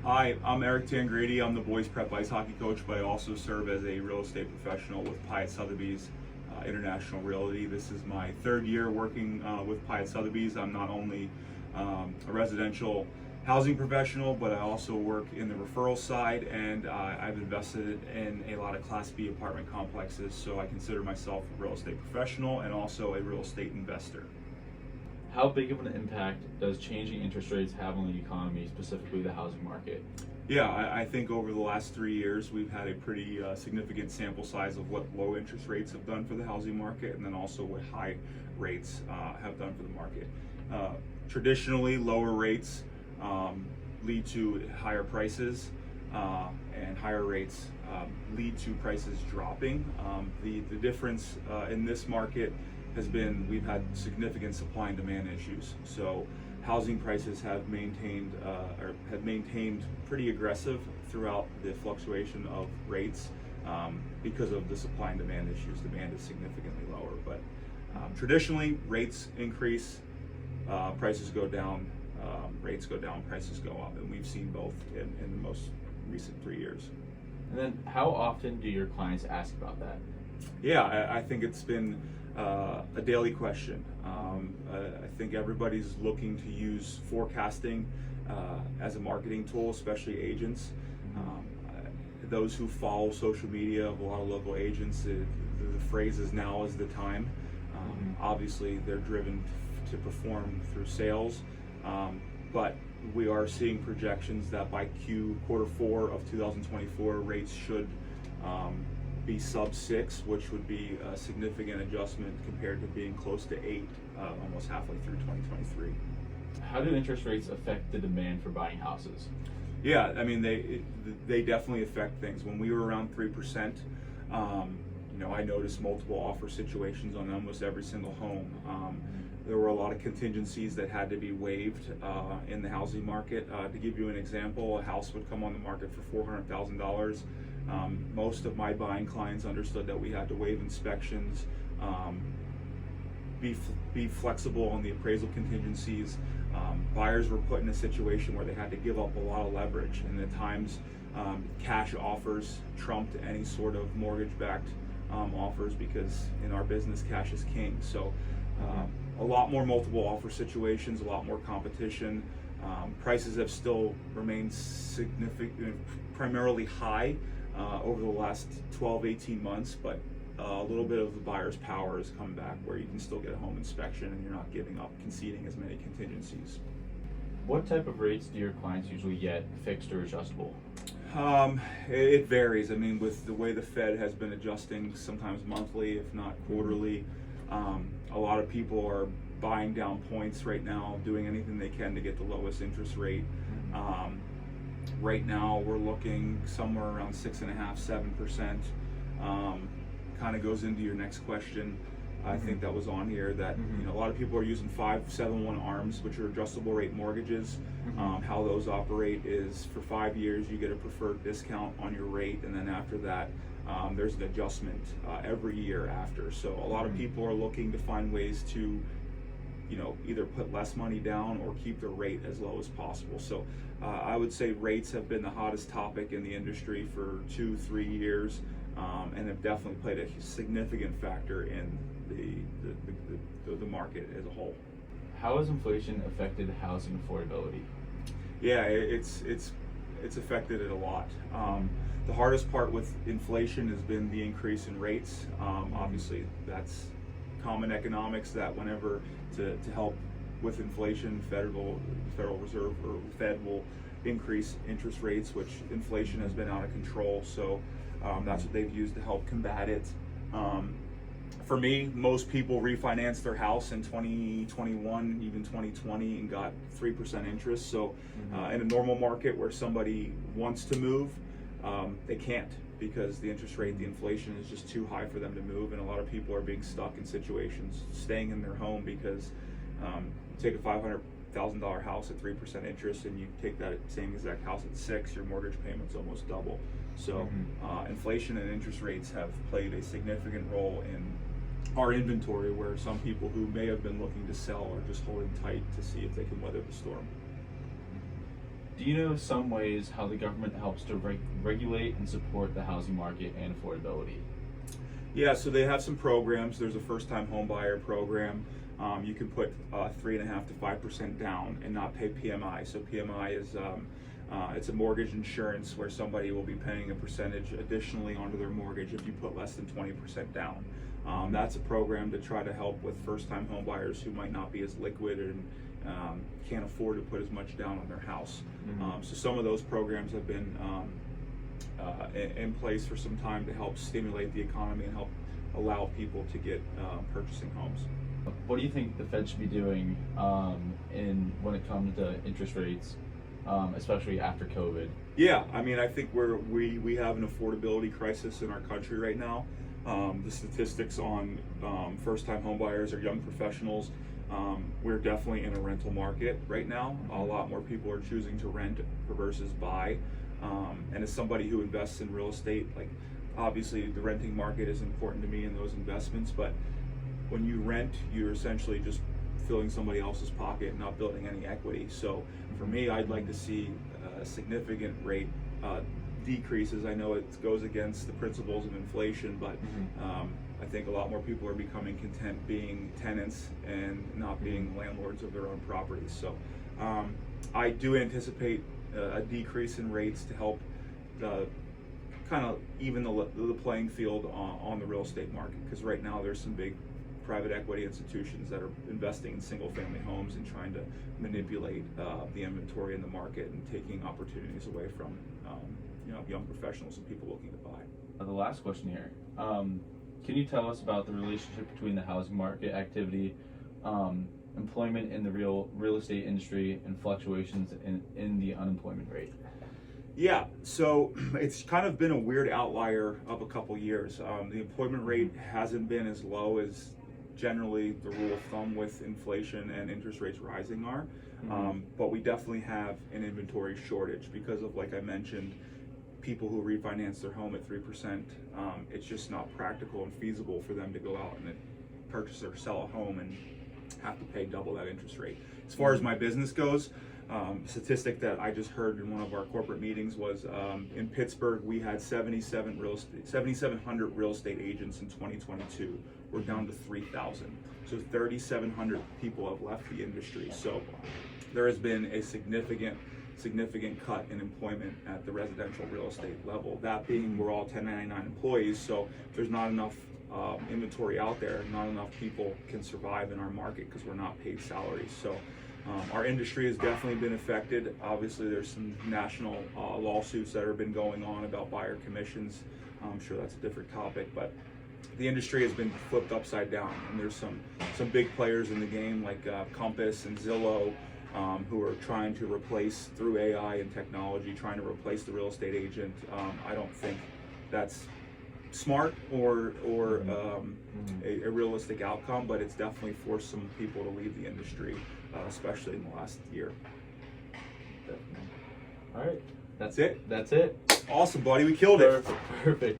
Hi, I'm Eric Tangradi. I'm the boys prep ice hockey coach, but I also serve as a real estate professional with Pyatt Sotheby's International Realty. This is my third year working with Pyatt Sotheby's. I'm not only a residential housing professional, but I also work in the referral side, and I've invested in a lot of Class B apartment complexes, so I consider myself a real estate professional and also a real estate investor. How big of an impact does changing interest rates have on the economy, specifically the housing market? Yeah, I think over the last 3 years, we've had a pretty significant sample size of what low interest rates have done for the housing market, and then also what high rates have done for the market. Traditionally, lower rates lead to higher prices, and higher rates lead to prices dropping. The difference in this market has been we've had significant supply and demand issues. So housing prices have maintained pretty aggressive throughout the fluctuation of rates because of the supply and demand issues. Demand is significantly lower, but traditionally rates increase, prices go down, rates go down, prices go up, and we've seen both in the most recent 3 years. And then how often do your clients ask about that? Yeah, I think it's been a daily question. I think everybody's looking to use forecasting as a marketing tool, especially agents. Those who follow social media of a lot of local agents, the phrase is now is the time. Obviously, they're driven to perform through sales, but we are seeing projections that by quarter four of 2024, rates should be sub 6, which would be a significant adjustment compared to being close to 8 almost halfway through 2023. How do interest rates affect the demand for buying houses? Yeah, I mean they definitely affect things. When we were around 3%, I noticed multiple offer situations on almost every single home. There were a lot of contingencies that had to be waived in the housing market. To give you an example, a house would come on the market for $400,000. Most of my buying clients understood that we had to waive inspections, be flexible on the appraisal contingencies. Buyers were put in a situation where they had to give up a lot of leverage, and at times cash offers trumped any sort of mortgage-backed offers, because in our business cash is king. So a lot more multiple offer situations, a lot more competition. Prices have still remained significant, primarily high over the last 12-18 months, but a little bit of the buyer's power has come back, where you can still get a home inspection and you're not conceding as many contingencies. What type of rates do your clients usually get, fixed or adjustable? It varies. I mean, with the way the Fed has been adjusting, sometimes monthly, if not quarterly, a lot of people are buying down points right now, doing anything they can to get the lowest interest rate. Right now, we're looking somewhere around 6.5%, 7%. Kind of goes into your next question. I think that was on here that a lot of people are using 571 ARMs, which are adjustable rate mortgages. How those operate is for 5 years you get a preferred discount on your rate, and then after that there's an adjustment every year after. So a lot of people are looking to find ways to either put less money down or keep the rate as low as possible. So I would say rates have been the hottest topic in the industry for 2-3 years, and have definitely played a significant factor in the market as a whole. How has inflation affected housing affordability? Yeah, it's affected it a lot. The hardest part with inflation has been the increase in rates. Obviously, that's common economics, that whenever to help with inflation, Federal Reserve or Fed will increase interest rates, which inflation has been out of control. So that's what they've used to help combat it. For me, most people refinanced their house in 2021, even 2020, and got 3% interest. So in a normal market where somebody wants to move, they can't, because the interest rate, the inflation is just too high for them to move, and a lot of people are being stuck in situations, staying in their home, because take a $500,000 house at 3% interest, and you take that same exact house at 6%, your mortgage payment's almost double. So inflation and interest rates have played a significant role in our inventory, where some people who may have been looking to sell are just holding tight to see if they can weather the storm. Do you know some ways how the government helps to regulate and support the housing market and affordability? Yeah, so they have some programs. There's a first-time home buyer program. You can put 3.5% to 5% down and not pay PMI. So PMI is it's a mortgage insurance where somebody will be paying a percentage additionally onto their mortgage if you put less than 20% down. That's a program to try to help with first-time home buyers who might not be as liquid and can't afford to put as much down on their house. So some of those programs have been in place for some time to help stimulate the economy and help allow people to get purchasing homes. What do you think the Fed should be doing when it comes to interest rates, especially after COVID? Yeah, I mean, I think we have an affordability crisis in our country right now. The statistics on first-time home buyers or young professionals, we're definitely in a rental market right now. A lot more people are choosing to rent versus buy. And as somebody who invests in real estate, like obviously the renting market is important to me in those investments, but when you rent, you're essentially just filling somebody else's pocket and not building any equity. So for me, I'd like to see significant rate decreases. I know it goes against the principles of inflation, but I think a lot more people are becoming content being tenants and not being landlords of their own properties. So I do anticipate a decrease in rates to help kind of even the playing field on the real estate market, because right now there's some big private equity institutions that are investing in single family homes and trying to manipulate the inventory in the market and taking opportunities away from young professionals and people looking to buy. The last question here, can you tell us about the relationship between the housing market activity, employment in the real estate industry, and fluctuations in the unemployment rate? Yeah, so it's kind of been a weird outlier of a couple years. The employment rate hasn't been as low as generally the rule of thumb with inflation and interest rates rising are, but we definitely have an inventory shortage because of, like I mentioned, people who refinance their home at 3%. It's just not practical and feasible for them to go out and purchase or sell a home and have to pay double that interest rate. As far as my business goes, a statistic that I just heard in one of our corporate meetings was in Pittsburgh we had 7,700 real estate agents in 2022. We're down to 3,000. So 3,700 people have left the industry. So there has been a significant cut in employment at the residential real estate level. That being, we're all 1099 employees, so there's not enough inventory out there, not enough people can survive in our market because we're not paid salaries. So our industry has definitely been affected. Obviously there's some national lawsuits that have been going on about buyer commissions. I'm sure that's a different topic, but the industry has been flipped upside down, and there's some big players in the game like Compass and Zillow who are trying to replace, through AI and technology, trying to replace the real estate agent. I don't think that's smart or a realistic outcome, but it's definitely forced some people to leave the industry, especially in the last year. Definitely. All right, That's it. That's it. Awesome, buddy. We killed it. Perfect.